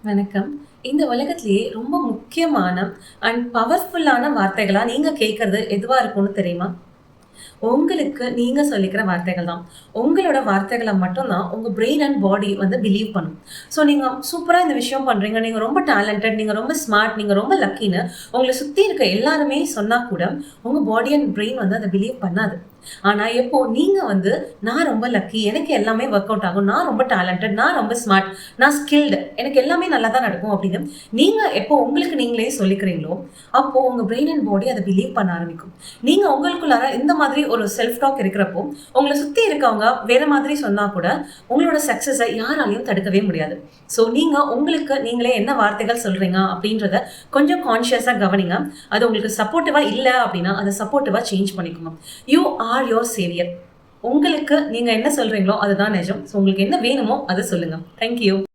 வணக்கம். இந்த உலகத்திலேயே ரொம்ப முக்கியமான அண்ட் பவர்ஃபுல்லான வார்த்தைகளா நீங்க கேட்கறது எதுவா இருக்கும்னு தெரியுமா? உங்களுக்கு நீங்க சொல்லிக்கிற வார்த்தைகள் தான். உங்களோட வார்த்தைகள மட்டும் தான் உங்க பிரெயின் அண்ட் பாடி வந்து பிலீவ் பண்ணும். ஸோ நீங்க சூப்பரா இந்த விஷயம் பண்றீங்க. நீங்க ரொம்ப டேலண்டட், நீங்க ரொம்ப ஸ்மார்ட், நீங்க ரொம்ப லக்கின்னு உங்கள சுத்தி இருக்க எல்லாருமே சொன்னா கூட, உங்க பாடி அண்ட் பிரெயின் வந்து அத பிலீவ் பண்ணாது. ஆனா எப்போ நீங்க வந்து நான் ரொம்ப லக்கி, எனக்கு எல்லாமே வொர்க் அவுட் ஆகும், நான் ரொம்ப டேலண்டட், நான் ரொம்ப ஸ்மார்ட், நான் ஸ்கில்டு, எனக்கு எல்லாமே நல்லா தான் நடக்கும் அப்படின்னு நீங்க எப்போ உங்களுக்கு நீங்களே சொல்லிக்கிறீங்களோ, அப்போ உங்க பிரெயின் அண்ட் பாடி அத பிலீவ் பண்ண ஆரம்பிக்கும். நீங்க உங்களுக்குள்ளார இந்த மாதிரி ஒரு செல்ஃப் டாக் இருக்கிறப்போ, உங்கள சுத்தி இருக்கவங்க வேற மாதிரி சொன்னா கூட, உங்களோட சக்சஸ யாராலயும் தடுக்கவே முடியாது. ஸோ நீங்க உங்களுக்கு நீங்களே என்ன வார்த்தைகள் சொல்றீங்க அப்படின்றத கொஞ்சம் கான்ஷியஸா கவனிங்க. அது உங்களுக்கு சப்போர்ட்டிவா இல்ல அப்படின்னா, அத சப்போர்ட்டிவா சேஞ்ச் பண்ணிக்கோங்க. You are your Xavier. உங்களுக்கு நீங்க என்ன சொல்றீங்களோ அதுதான் நிஜம். ஸோ உங்களுக்கு என்ன வேணுமோ அத சொல்லுங்க. Thank you.